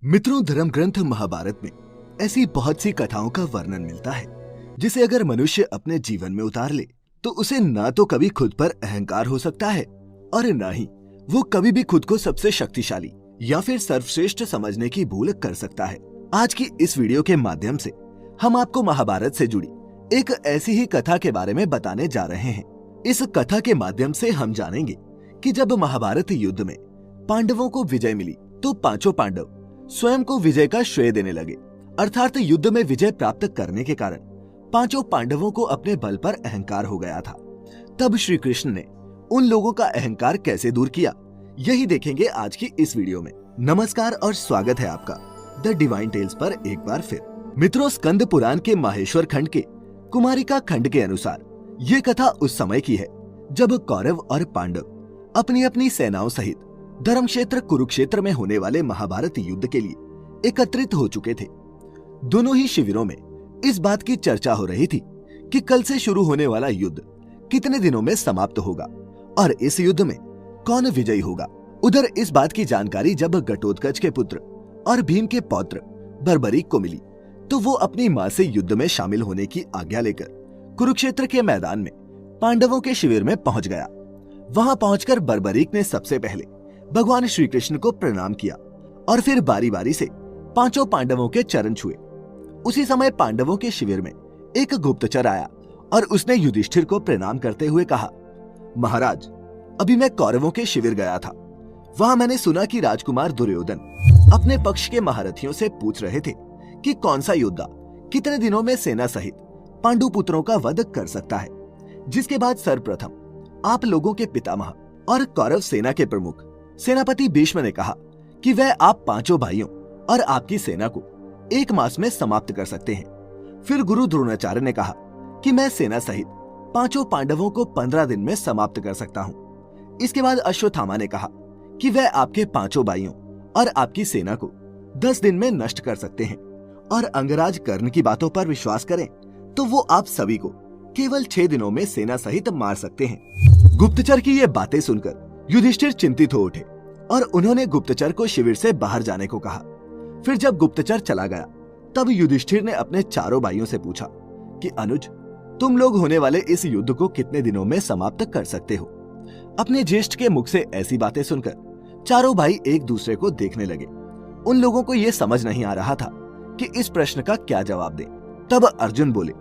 मित्रों, धर्म ग्रंथ महाभारत में ऐसी बहुत सी कथाओं का वर्णन मिलता है जिसे अगर मनुष्य अपने जीवन में उतार ले तो उसे ना तो कभी खुद पर अहंकार हो सकता है और न ही वो कभी भी खुद को सबसे शक्तिशाली या फिर सर्वश्रेष्ठ समझने की भूल कर सकता है। आज की इस वीडियो के माध्यम से हम आपको महाभारत से जुड़ी एक ऐसी ही कथा के बारे में बताने जा रहे हैं। इस कथा के माध्यम से हम जानेंगे कि जब महाभारत युद्ध में पांडवों को विजय मिली तो पांचों पांडव स्वयं को विजय का श्रेय देने लगे, अर्थात युद्ध में विजय प्राप्त करने के कारण पांचों पांडवों को अपने बल पर अहंकार हो गया था। तब श्री कृष्ण ने उन लोगों का अहंकार कैसे दूर किया, यही देखेंगे आज की इस वीडियो में। नमस्कार और स्वागत है आपका द डिवाइन टेल्स पर एक बार फिर। मित्रों, स्कंद पुराण के माहेश्वर खंड के कुमारिका खंड के अनुसार ये कथा उस समय की है जब कौरव और पांडव अपनी अपनी सेनाओं सहित धर्म क्षेत्र कुरुक्षेत्र में होने वाले महाभारत युद्ध के लिए एकत्रित हो चुके थे। दोनों ही शिविरों में इस बात की चर्चा हो रही थी कि कल से शुरू होने वाला युद्ध कितने दिनों में समाप्त होगा और इस युद्ध में कौन विजयी होगा। उधर इस बात की जानकारी जब घटोत्कच के पुत्र और भीम के पौत्र बर्बरीक को मिली तो वो अपनी मां से युद्ध में शामिल होने की आज्ञा लेकर कुरुक्षेत्र के मैदान में पांडवों के शिविर में पहुंच गया। वहां पहुंचकर बर्बरीक ने सबसे पहले भगवान श्री कृष्ण को प्रणाम किया और फिर बारी बारी से पांचों पांडवों के चरण छुए। उसी समय पांडवों के शिविर में एक गुप्तचर आया और उसने युधिष्ठिर को प्रणाम करते हुए कहा, महाराज, अभी मैं कौरवों के शिविर गया था। वहां मैंने सुना कि राजकुमार दुर्योधन अपने पक्ष के महारथियों से पूछ रहे थे कि कौन सा योद्धा कितने दिनों में सेना सहित पांडु पुत्रों का वध कर सकता है। जिसके बाद सर्वप्रथम आप लोगों के पितामह और कौरव सेना के प्रमुख सेनापति भीष्म ने कहा कि वह आप पांचों भाइयों और आपकी सेना को एक मास में समाप्त कर सकते हैं। फिर गुरु द्रोणाचार्य ने कहा कि मैं सेना सहित पांचों पांडवों को 15 दिन में समाप्त कर सकता हूँ। इसके बाद अश्वत्थामा ने कहा कि वह आपके पांचों भाइयों और आपकी सेना को 10 दिन में नष्ट कर सकते हैं और अंगराज कर्ण की बातों पर विश्वास करें तो वो आप सभी को केवल 6 दिनों में सेना सहित मार सकते हैं। गुप्तचर की ये बातें सुनकर युधिष्ठिर चिंतित हो उठे और उन्होंने गुप्तचर को शिविर से बाहर जाने को कहा। फिर जब गुप्तचर चला गया तब युधिष्ठिर ने अपने चारों भाइयों से पूछा कि अनुज, तुम लोग होने वाले इस युद्ध को कितने दिनों में समाप्त कर सकते हो। अपने ज्येष्ठ के मुख से ऐसी बातें सुनकर चारों भाई एक दूसरे को देखने लगे। उन लोगों को यह समझ नहीं आ रहा था कि इस प्रश्न का क्या जवाब दें। तब अर्जुन बोले,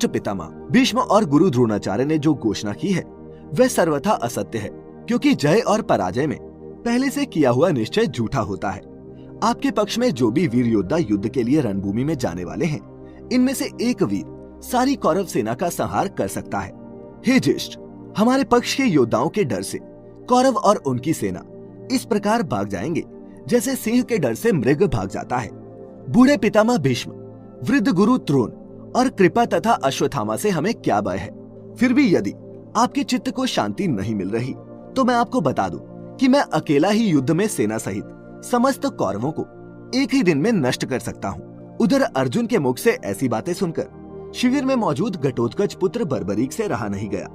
पितामह, भीष्म और गुरु द्रोणाचार्य ने जो घोषणा की है वह सर्वथा असत्य है, क्योंकि जय और पराजय में पहले से किया हुआ निश्चय झूठा होता है। आपके पक्ष में जो भी वीर योद्धा युद्ध के लिए रणभूमि में जाने वाले हैं, इनमें से एक वीर सारी कौरव सेना का संहार कर सकता है। हे ज्येष्ठ, हमारे पक्ष के योद्धाओं के डर से कौरव और उनकी सेना इस प्रकार भाग जाएंगे जैसे सिंह के डर से मृग भाग जाता है। बूढ़े पितामह भीष्म, वृद्ध गुरु द्रोण और कृपा तथा अश्वत्थामा से हमें क्या भय है। फिर भी यदि आपके चित्त को शांति नहीं मिल रही तो मैं आपको बता दूं कि मैं अकेला ही युद्ध में सेना सहित समस्त कौरवों को एक ही दिन में नष्ट कर सकता हूँ। उधर अर्जुन के मुख से ऐसी बातें सुनकर शिविर में मौजूद घटोत्कच पुत्र बर्बरीक से रहा नहीं गया।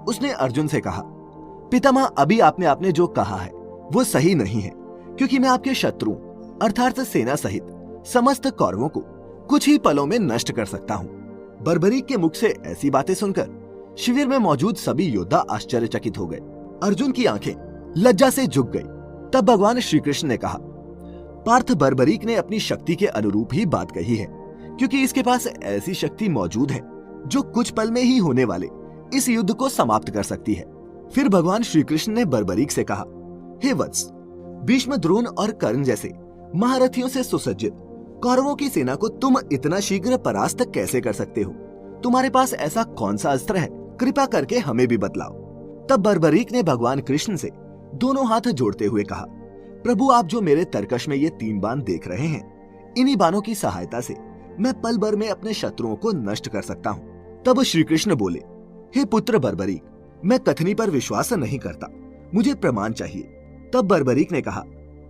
उसने अर्जुन से कहा, पितामह, अभी आपने जो कहा है वो सही नहीं है, क्योंकि मैं आपके शत्रुओं अर्थात सेना सहित समस्त कौरवों को कुछ ही पलों में नष्ट कर सकता हूँ। बर्बरीक के मुख से ऐसी बातें सुनकर शिविर में मौजूद सभी योद्धा आश्चर्यचकित हो गए। अर्जुन की आंखें लज्जा से झुक गई। तब भगवान श्री कृष्ण ने कहा, पार्थ, बर्बरीक ने अपनी शक्ति के अनुरूप ही बात कही है, क्योंकि इसके पास ऐसी शक्ति मौजूद है जो कुछ पल में ही होने वाले इस युद्ध को समाप्त कर सकती है। फिर भगवान श्री कृष्ण ने बर्बरीक से कहा, हे वत्स, भीष्म, द्रोण और कर्ण जैसे महारथियों से सुसज्जित कौरवों की सेना को तुम इतना शीघ्र परास्त कैसे कर सकते हो? तुम्हारे पास ऐसा कौन सा अस्त्र है? कृपा करके हमें भी बतलाओ। तब बर्बरीक ने भगवान कृष्ण से दोनों हाथ जोड़ते हुए कहा, प्रभु, आप जो मेरे तरकश में ये 3 बाण देख रहे हैं, इन्हीं बाणों की सहायता से मैं पल भर में अपने शत्रुओं को नष्ट कर सकता हूँ। तब श्री कृष्ण बोले, हे पुत्र बर्बरीक, मैं कथनी पर विश्वास नहीं करता, मुझे प्रमाण चाहिए। तब बर्बरीक ने कहा,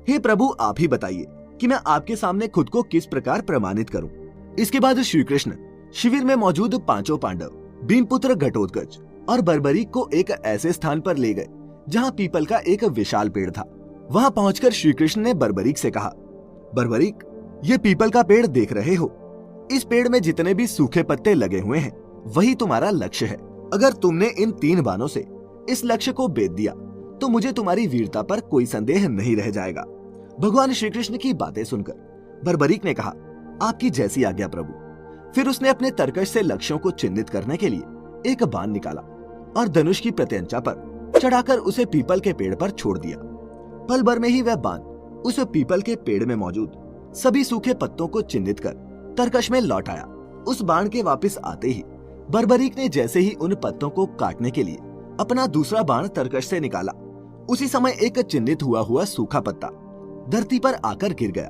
हे प्रभु, आप ही बताइए कि मैं आपके सामने खुद को किस प्रकार प्रमाणित करूं। इसके बाद श्री कृष्ण शिविर में मौजूद पांचों पांडव, भीमपुत्र घटोत्कच और बर्बरीक को एक ऐसे स्थान पर ले गए जहां पीपल का एक विशाल पेड़ था। वहां पहुंचकर श्री कृष्ण ने बर्बरीक से कहा, बर्बरीक, ये पीपल का पेड़ देख रहे हो? इस पेड़ में जितने भी सूखे पत्ते लगे हुए हैं वही तुम्हारा लक्ष्य है। अगर तुमने इन 3 बाणों से इस लक्ष्य को भेद दिया तो मुझे तुम्हारी वीरता पर कोई संदेह नहीं रह जाएगा। भगवान श्री कृष्ण की बातें सुनकर बर्बरीक ने कहा, आपकी जैसी आज्ञा प्रभु। फिर उसने अपने तरकश से लक्ष्यों को चिन्हित करने के लिए एक बाण निकाला और धनुष की प्रत्यंचा पर चढ़ाकर उसे पीपल के पेड़ पर छोड़ दिया। पल भर में ही वह बाण उस पीपल के पेड़ में मौजूद सभी सूखे पत्तों को चिन्हित कर तरकश में लौट आया। उस बाण के वापस आते ही बर्बरीक ने जैसे ही उन पत्तों को काटने के लिए अपना दूसरा बाण तरकश से निकाला, उसी समय एक चिन्हित हुआ सूखा पत्ता धरती पर आकर गिर गया,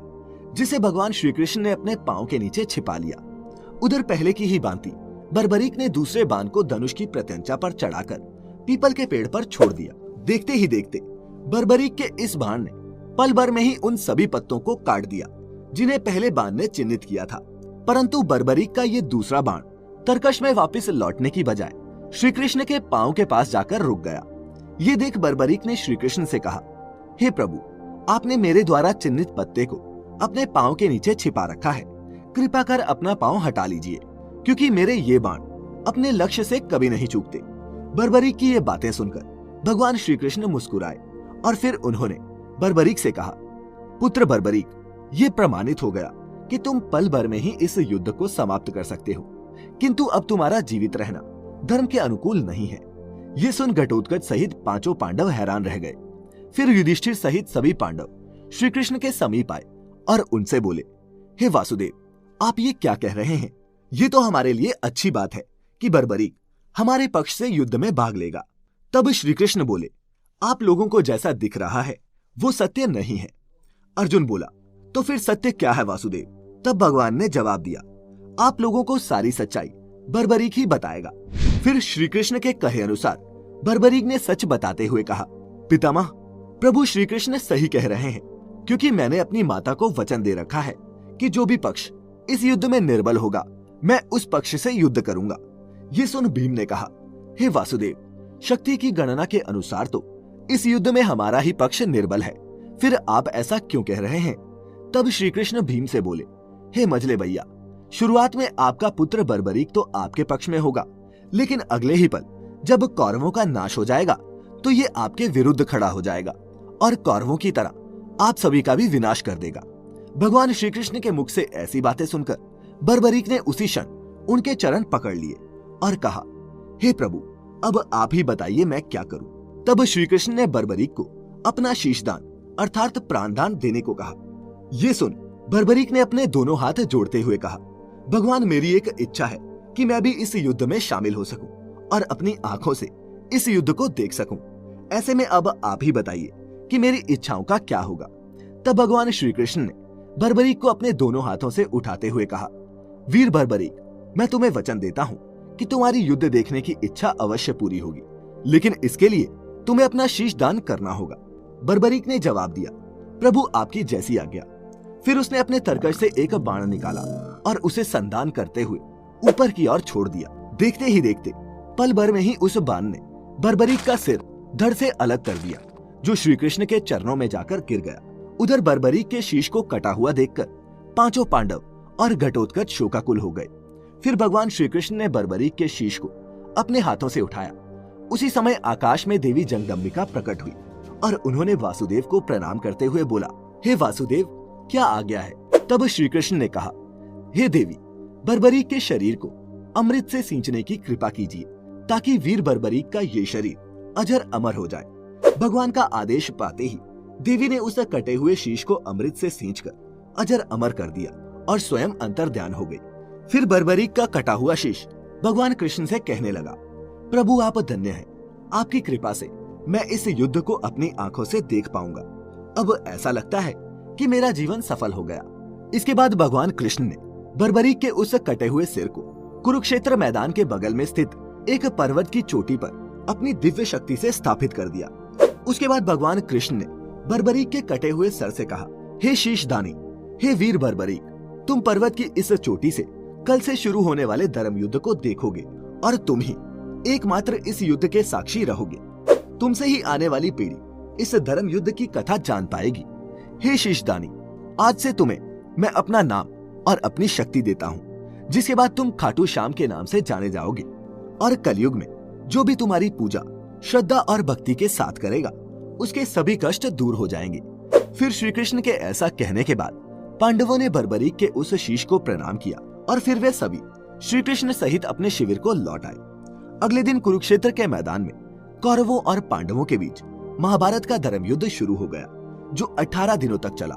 जिसे भगवान श्री कृष्ण ने अपने पांव के नीचे छिपा लिया। उधर पहले की ही भांति बर्बरीक ने दूसरे बाण को धनुष की प्रत्यंचा पर चढ़ाकर पीपल के पेड़ पर छोड़ दिया। देखते ही देखते बर्बरीक के इस बाण ने पल भर में ही उन सभी पत्तों को काट दिया जिन्हें पहले बाण ने चिन्हित किया था। परंतु बर्बरीक का ये दूसरा बाण तरकश में वापस लौटने की बजाय श्री कृष्ण के पांव के पास जाकर रुक गया। ये देख बर्बरीक ने श्री कृष्ण से कहा, हे प्रभु, आपने मेरे द्वारा चिन्हित पत्ते को अपने पांव के नीचे छिपा रखा है। कृपा कर अपना पांव हटा लीजिए, क्योंकि मेरे ये बाण अपने लक्ष्य से कभी नहीं चूकते। बर्बरीक की ये बातें सुनकर भगवान श्री कृष्ण मुस्कुराए और फिर उन्होंने बर्बरीक से कहा, पुत्र बर्बरीक, ये प्रमाणित हो गया कि तुम पल भर में ही इस युद्ध को समाप्त कर सकते हो, किंतु अब तुम्हारा जीवित रहना धर्म के अनुकूल नहीं है। ये सुन घटोत्कच सहित 5 पांडव हैरान रह गए। फिर युधिष्ठिर सहित सभी पांडव श्री कृष्ण के समीप आए और उनसे बोले, हे वासुदेव, आप ये क्या कह रहे हैं? ये तो हमारे लिए अच्छी बात है कि बर्बरीक हमारे पक्ष से युद्ध में भाग लेगा। तब श्री कृष्ण बोले, आप लोगों को जैसा दिख रहा है वो सत्य नहीं है। अर्जुन बोला, तो फिर सत्य क्या है वासुदेव? तब भगवान ने जवाब दिया, आप लोगों को सारी सच्चाई बर्बरीक ही बताएगा। फिर श्री कृष्ण के कहे अनुसार बर्बरीक ने सच बताते हुए कहा, पितामह, प्रभु श्री कृष्ण सही कह रहे हैं, क्योंकि मैंने अपनी माता को वचन दे रखा है कि जो भी पक्ष इस युद्ध में निर्बल होगा मैं उस पक्ष से युद्ध करूंगा। ये सुन भीम ने कहा, हे वासुदेव, शक्ति की गणना के अनुसार तो इस युद्ध में हमारा ही पक्ष निर्बल है, फिर आप ऐसा क्यों कह रहे हैं? तब श्री कृष्ण भीम से बोले, हे मजले भैया, शुरुआत में आपका पुत्र बर्बरीक तो आपके पक्ष में होगा, लेकिन अगले ही पल जब कौरवों का नाश हो जाएगा तो ये आपके विरुद्ध खड़ा हो जाएगा और कौरवों की तरह आप सभी का भी विनाश कर देगा। भगवान श्री कृष्ण के मुख से ऐसी बातें सुनकर बर्बरीक ने उसी क्षण उनके चरण पकड़ लिए और कहा, हे प्रभु, अब आप ही बताइए मैं क्या करूं? तब श्री कृष्ण ने बर्बरीक को अपना शीशदान अर्थात प्राणदान देने को कहा। ये सुन बर्बरीक ने अपने दोनों हाथ जोड़ते हुए कहा, भगवान, मेरी एक इच्छा है कि मैं भी इस युद्ध में शामिल हो सकूं और अपनी आंखों से इस युद्ध को देख सकूं। ऐसे में अब आप ही बताइए कि मेरी इच्छाओं का क्या होगा? तब भगवान श्री कृष्ण ने बर्बरीक को अपने दोनों हाथों से उठाते हुए कहा, वीर बर्बरीक, मैं तुम्हें वचन देता हूँ कि तुम्हारी युद्ध देखने की इच्छा अवश्य पूरी होगी, लेकिन इसके लिए तुम्हें अपना शीश दान करना होगा। बर्बरीक ने जवाब दिया, प्रभु आपकी जैसी आज्ञा। फिर उसने अपने तरकश से एक बाण निकाला और उसे संधान करते हुए ऊपर की ओर छोड़ दिया। देखते ही देखते पल भर में ही उस बाण ने बर्बरीक का सिर धड़ से अलग कर दिया, जो श्री कृष्ण के चरणों में जाकर गिर गया। उधर बर्बरीक के शीश को कटा हुआ देखकर 5 पांडव और घटोत्कच शोकाकुल हो गए। फिर भगवान श्री कृष्ण ने बर्बरीक के शीश को अपने हाथों से उठाया। उसी समय आकाश में देवी जगदम्बिका प्रकट हुई और उन्होंने वासुदेव को प्रणाम करते हुए बोला, हे वासुदेव, क्या आज्ञा है? तब श्री कृष्ण ने कहा, हे देवी, बर्बरीक के शरीर को अमृत से सींचने की कृपा कीजिए, ताकि वीर बर्बरीक का ये शरीर अजर अमर हो जाए। भगवान का आदेश पाते ही देवी ने उस कटे हुए शीश को अमृत से सींचकर अजर अमर कर दिया और स्वयं अंतर्ध्यान हो गई। फिर बर्बरीक का कटा हुआ शीश भगवान कृष्ण से कहने लगा, प्रभु आप धन्य हैं, आपकी कृपा से मैं इस युद्ध को अपनी आंखों से देख पाऊंगा। अब ऐसा लगता है कि मेरा जीवन सफल हो गया। इसके बाद भगवान कृष्ण ने बर्बरीक के उस कटे हुए सिर को कुरुक्षेत्र मैदान के बगल में स्थित एक पर्वत की चोटी पर अपनी दिव्य शक्ति से स्थापित कर दिया। उसके बाद भगवान कृष्ण ने बर्बरीक के कटे हुए सर से कहा, हे शीशदानी, हे वीर बर्बरीक, तुम पर्वत की इस चोटी से कल से शुरू होने वाले धर्म युद्ध को देखोगे और तुम ही एकमात्र इस युद्ध के साक्षी रहोगे। तुमसे ही आने वाली पीढ़ी इस धर्म युद्ध की कथा जान पाएगी। हे शीशदानी, आज से तुम्हें मैं अपना नाम और अपनी शक्ति देता हूँ, जिसके बाद तुम खाटू श्याम के नाम से जाने जाओगे और कलयुग में जो भी तुम्हारी पूजा श्रद्धा और भक्ति के साथ करेगा उसके सभी कष्ट दूर हो जाएंगे। फिर श्री कृष्ण के ऐसा कहने के बाद पांडवों ने बर्बरीक के उस शीश को प्रणाम किया और फिर वे सभी श्री कृष्ण सहित अपने शिविर को लौट आए। अगले दिन कुरुक्षेत्र के मैदान में कौरवों और पांडवों के बीच महाभारत का धर्म युद्ध शुरू हो गया, जो 18 दिनों तक चला।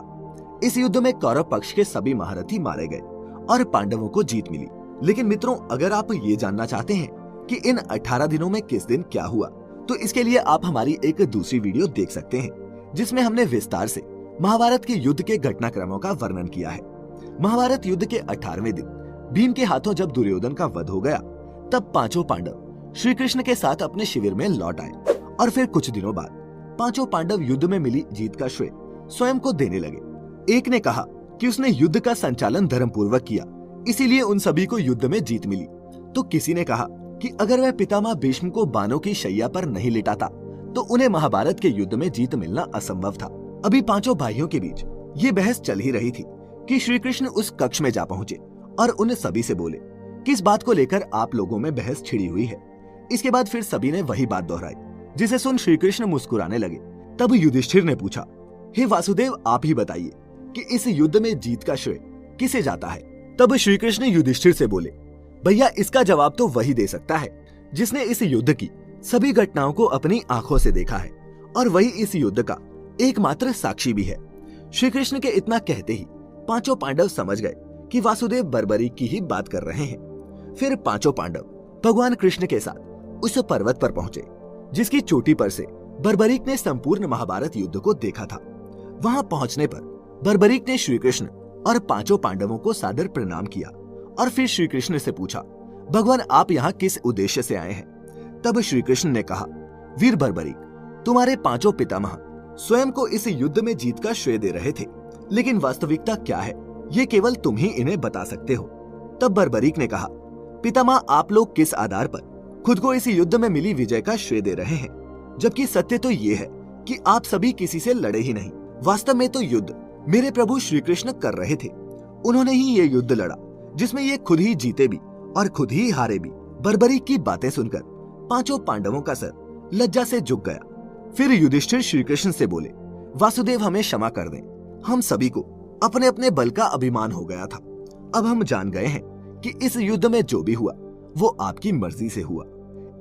इस युद्ध में कौरव पक्ष के सभी महारथी मारे गए और पांडवों को जीत मिली। लेकिन मित्रों, अगर आप ये जानना चाहते हैं कि इन 18 दिनों में किस दिन क्या हुआ, तो इसके लिए आप हमारी एक दूसरी वीडियो देख सकते हैं, जिसमें हमने विस्तार से महाभारत के युद्ध के घटनाक्रमों का वर्णन किया है। महाभारत युद्ध के 18वें दिन भीम के हाथों जब दुर्योधन का वध हो गया, तब पांचों पांडव श्री कृष्ण के साथ अपने शिविर में लौट आए और फिर कुछ दिनों बाद पांचों पांडव युद्ध में मिली जीत का श्रेय स्वयं को देने लगे। एक ने कहा कि उसने युद्ध का संचालन धर्मपूर्वक किया, इसीलिए उन सभी को युद्ध में जीत मिली। तो किसी ने कहा कि अगर वह पितामह भीष्म को बाणों की शैया पर नहीं लिटाता तो उन्हें महाभारत के युद्ध में जीत मिलना असंभव था। अभी पांचों भाइयों के बीच ये बहस चल ही रही थी कि श्री कृष्ण उस कक्ष में जा पहुंचे और उन सभी से बोले, किस बात को लेकर आप लोगों में बहस छिड़ी हुई है। इसके बाद फिर सभी ने वही बात दोहराई, जिसे सुन श्री कृष्ण मुस्कुराने लगे। तब युधिष्ठिर ने पूछा, हे वासुदेव, आप ही बताइए कि इस युद्ध में जीत का श्रेय किसे जाता है। तब श्री कृष्ण युधिष्ठिर से बोले, भैया, इसका जवाब तो वही दे सकता है जिसने इस युद्ध की सभी घटनाओं को अपनी आंखों से देखा है और वही इस युद्ध का एकमात्र साक्षी भी है। श्री कृष्ण के इतना कहते ही पांचों पांडव समझ गए कि वासुदेव बर्बरीक की ही बात कर रहे हैं। फिर पांचों पांडव भगवान कृष्ण के साथ उस पर्वत पर पहुंचे जिसकी चोटी पर से बर्बरीक ने संपूर्ण महाभारत युद्ध को देखा था। वहां पहुंचने पर बर्बरीक ने श्री कृष्ण और पांचों पांडवों को सादर प्रणाम किया और फिर श्री कृष्ण से पूछा, भगवान, आप यहाँ किस उद्देश्य से आए हैं। तब श्री कृष्ण ने कहा, वीर बर्बरीक, तुम्हारे पांचों पितामह स्वयं को इस युद्ध में जीत का श्रेय दे रहे थे, लेकिन वास्तविकता क्या है ये केवल तुम ही इन्हें बता सकते हो। तब बर्बरीक ने कहा, पितामह, आप लोग किस आधार पर खुद को इस युद्ध में मिली विजय का श्रेय दे रहे हैं, जबकि सत्य तो ये है कि आप सभी किसी से लड़े ही नहीं। वास्तव में तो युद्ध मेरे प्रभु श्री कृष्ण कर रहे थे। उन्होंने ही ये युद्ध लड़ा जिसमें ये खुद ही जीते भी और खुद ही हारे भी। बर्बरीक की बातें सुनकर पांचों पांडवों का सर लज्जा से झुक गया। फिर युधिष्ठिर श्री कृष्ण से बोले, वासुदेव, हमें क्षमा कर दें, हम सभी को अपने अपने बल का अभिमान हो गया था। अब हम जान गए हैं कि इस युद्ध में जो भी हुआ वो आपकी मर्जी से हुआ।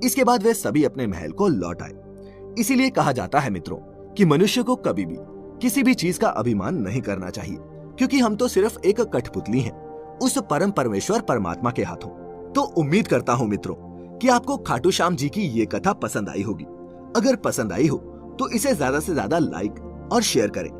इसके बाद वे सभी अपने महल को लौट आए। इसीलिए कहा जाता है मित्रों कि मनुष्य को कभी भी किसी भी चीज का अभिमान नहीं करना चाहिए, क्योंकि हम तो सिर्फ एक कठपुतली हैं उस परम परमेश्वर परमात्मा के हाथों। तो उम्मीद करता हूँ मित्रों कि आपको खाटू श्याम जी की ये कथा पसंद आई होगी। अगर पसंद आई हो तो इसे ज्यादा से ज्यादा लाइक और शेयर करें